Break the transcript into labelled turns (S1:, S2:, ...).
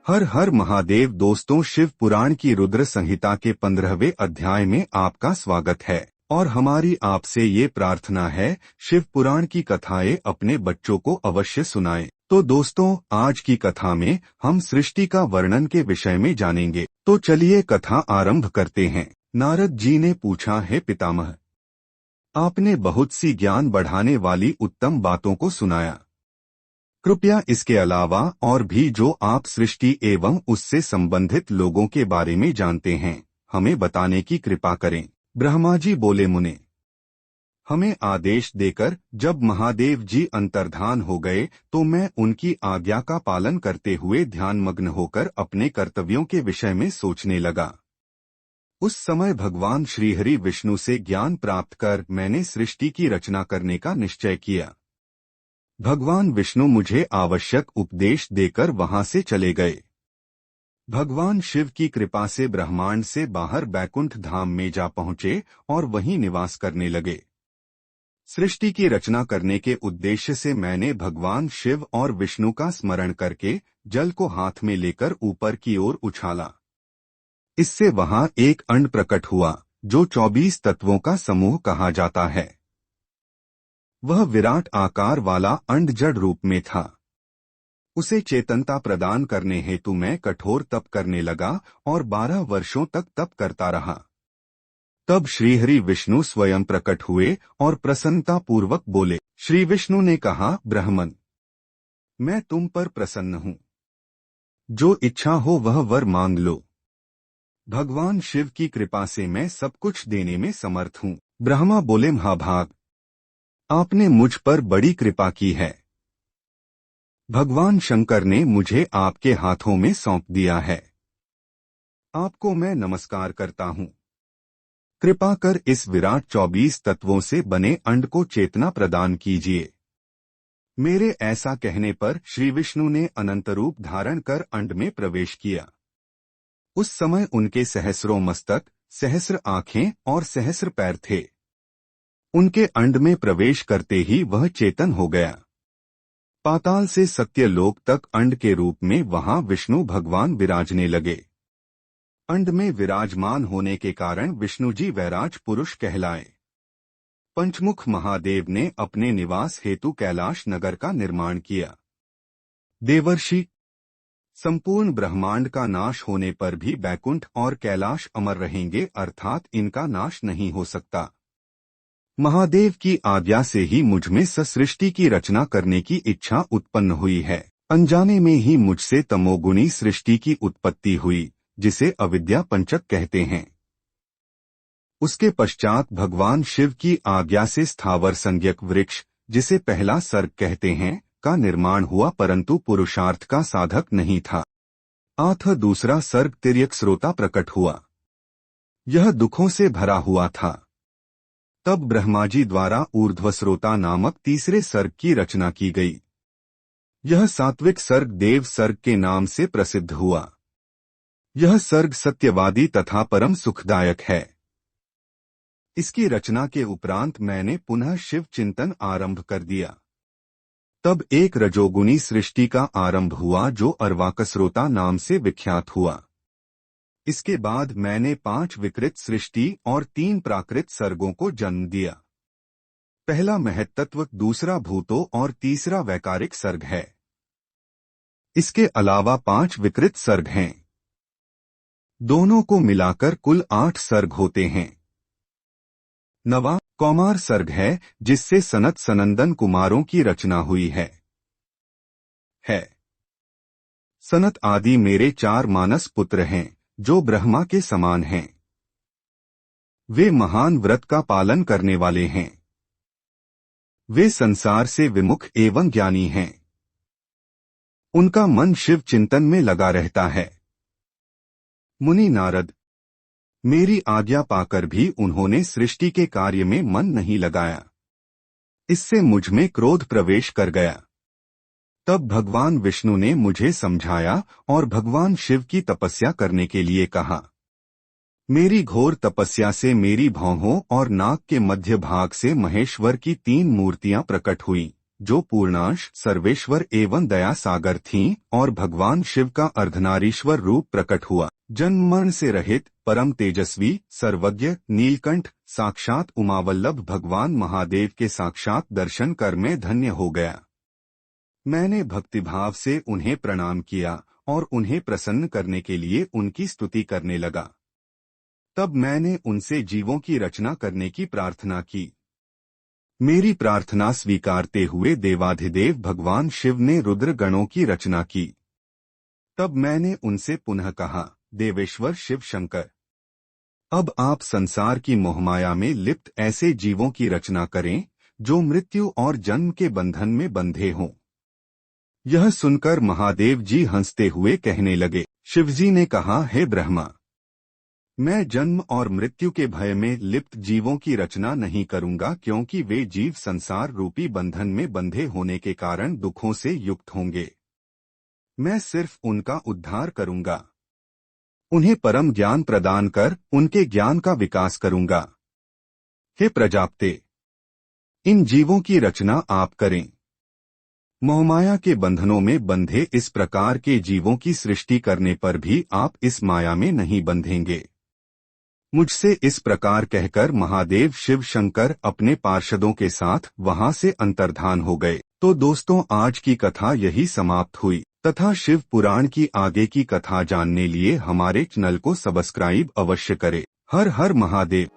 S1: हर हर महादेव। दोस्तों, शिव पुराण की रुद्र संहिता के 15वें अध्याय में आपका स्वागत है और हमारी आपसे ये प्रार्थना है, शिव पुराण की कथाएं अपने बच्चों को अवश्य सुनाएं। तो दोस्तों, आज की कथा में हम सृष्टि का वर्णन के विषय में जानेंगे। तो चलिए कथा आरंभ करते हैं। नारद जी ने पूछा, है पितामह, आपने बहुत सी ज्ञान बढ़ाने वाली उत्तम बातों को सुनाया। कृपया इसके अलावा और भी जो आप सृष्टि एवं उससे संबंधित लोगों के बारे में जानते हैं, हमें बताने की कृपा करें। ब्रह्मा जी बोले, मुने, हमें आदेश देकर जब महादेव जी अंतर्धान हो गए तो मैं उनकी आज्ञा का पालन करते हुए ध्यानमग्न होकर अपने कर्तव्यों के विषय में सोचने लगा। उस समय भगवान श्रीहरि विष्णु से ज्ञान प्राप्त कर मैंने सृष्टि की रचना करने का निश्चय किया। भगवान विष्णु मुझे आवश्यक उपदेश देकर वहां से चले गए। भगवान शिव की कृपा से ब्रह्मांड से बाहर बैकुंठ धाम में जा पहुंचे और वहीं निवास करने लगे। सृष्टि की रचना करने के उद्देश्य से मैंने भगवान शिव और विष्णु का स्मरण करके जल को हाथ में लेकर ऊपर की ओर उछाला। इससे वहां एक अंड प्रकट हुआ जो 24 तत्वों का समूह कहा जाता है। वह विराट आकार वाला अंड जड़ रूप में था। उसे चेतनता प्रदान करने हेतु मैं कठोर तप करने लगा और 12 वर्षों तक तप करता रहा। तब श्रीहरि विष्णु स्वयं प्रकट हुए और प्रसन्नता पूर्वक बोले। श्री विष्णु ने कहा, ब्राह्मण, मैं तुम पर प्रसन्न हूँ। जो इच्छा हो वह वर मांग लो। भगवान शिव की कृपा से मैं सब कुछ देने में समर्थ हूँ। ब्रह्मा बोले, महाभाग, आपने मुझ पर बड़ी कृपा की है। भगवान शंकर ने मुझे आपके हाथों में सौंप दिया है। आपको मैं नमस्कार करता हूँ। कृपा कर इस विराट 24 तत्वों से बने अंड को चेतना प्रदान कीजिए। मेरे ऐसा कहने पर श्री विष्णु ने अनंत रूप धारण कर अंड में प्रवेश किया। उस समय उनके सहस्रों मस्तक, सहस्र आंखें और सहस्र पैर थे। उनके अंड में प्रवेश करते ही वह चेतन हो गया। पाताल से सत्यलोक तक अंड के रूप में वहां विष्णु भगवान विराजने लगे। अंड में विराजमान होने के कारण विष्णु जी वैराज पुरुष कहलाए। पंचमुख महादेव ने अपने निवास हेतु कैलाश नगर का निर्माण किया। देवर्षि, संपूर्ण ब्रह्मांड का नाश होने पर भी बैकुंठ और कैलाश अमर रहेंगे, अर्थात इनका नाश नहीं हो सकता। महादेव की आज्ञा से ही मुझमें सृष्टि की रचना करने की इच्छा उत्पन्न हुई है। अनजाने में ही मुझसे तमोगुणी सृष्टि की उत्पत्ति हुई, जिसे अविद्या पंचक कहते हैं। उसके पश्चात भगवान शिव की आज्ञा से स्थावर संज्ञक वृक्ष, जिसे पहला सर्ग कहते हैं, का निर्माण हुआ, परंतु पुरुषार्थ का साधक नहीं था। अतः दूसरा सर्ग तिर्यक स्रोता प्रकट हुआ। यह दुखों से भरा हुआ था। तब ब्रह्मा जी द्वारा ऊर्ध्वस्रोता नामक तीसरे सर्ग की रचना की गई। यह सात्विक सर्ग देव सर्ग के नाम से प्रसिद्ध हुआ। यह सर्ग सत्यवादी तथा परम सुखदायक है। इसकी रचना के उपरांत मैंने पुनः शिव चिंतन आरंभ कर दिया। तब एक रजोगुणी सृष्टि का आरंभ हुआ जो अर्वाकस्रोता नाम से विख्यात हुआ। इसके बाद मैंने 5 विकृत सृष्टि और 3 प्राकृत सर्गों को जन्म दिया। पहला महत्तत्व, दूसरा भूतों और तीसरा वैकारिक सर्ग है। इसके अलावा 5 विकृत सर्ग हैं। दोनों को मिलाकर कुल 8 सर्ग होते हैं। नवा कौमार सर्ग है, जिससे सनत सनंदन कुमारों की रचना हुई है। सनत आदि मेरे 4 मानस पुत्र हैं, जो ब्रह्मा के समान हैं। वे महान व्रत का पालन करने वाले हैं। वे संसार से विमुख एवं ज्ञानी हैं। उनका मन शिव चिंतन में लगा रहता है। मुनि नारद, मेरी आज्ञा पाकर भी उन्होंने सृष्टि के कार्य में मन नहीं लगाया। इससे मुझ में क्रोध प्रवेश कर गया। तब भगवान विष्णु ने मुझे समझाया और भगवान शिव की तपस्या करने के लिए कहा। मेरी घोर तपस्या से मेरी भौहों और नाक के मध्य भाग से महेश्वर की 3 मूर्तियां प्रकट हुईं, जो पूर्णांश सर्वेश्वर एवं दया सागर थीं और भगवान शिव का अर्धनारीश्वर रूप प्रकट हुआ। जन्म मरण से रहित परम तेजस्वी सर्वज्ञ नीलकंठ साक्षात उमावल्लभ भगवान महादेव के साक्षात दर्शन कर मैं धन्य हो गया। मैंने भक्तिभाव से उन्हें प्रणाम किया और उन्हें प्रसन्न करने के लिए उनकी स्तुति करने लगा। तब मैंने उनसे जीवों की रचना करने की प्रार्थना की। मेरी प्रार्थना स्वीकारते हुए देवाधिदेव भगवान शिव ने रुद्र गणों की रचना की। तब मैंने उनसे पुनः कहा, देवेश्वर शिव शंकर, अब आप संसार की मोहमाया में लिप्त ऐसे जीवों की रचना करें जो मृत्यु और जन्म के बंधन में बंधे हों। यह सुनकर महादेव जी हंसते हुए कहने लगे। शिवजी ने कहा, हे ब्रह्मा, मैं जन्म और मृत्यु के भय में लिप्त जीवों की रचना नहीं करूंगा, क्योंकि वे जीव संसार रूपी बंधन में बंधे होने के कारण दुखों से युक्त होंगे। मैं सिर्फ उनका उद्धार करूंगा, उन्हें परम ज्ञान प्रदान कर उनके ज्ञान का विकास करूंगा। हे प्रजापते, इन जीवों की रचना आप करें। मोहमाया के बंधनों में बंधे इस प्रकार के जीवों की सृष्टि करने पर भी आप इस माया में नहीं बंधेंगे। मुझसे इस प्रकार कहकर महादेव शिव शंकर अपने पार्षदों के साथ वहां से अंतर्धान हो गए। तो दोस्तों, आज की कथा यही समाप्त हुई तथा शिव पुराण की आगे की कथा जानने लिए हमारे चैनल को सब्सक्राइब अवश्य करें। हर हर महादेव।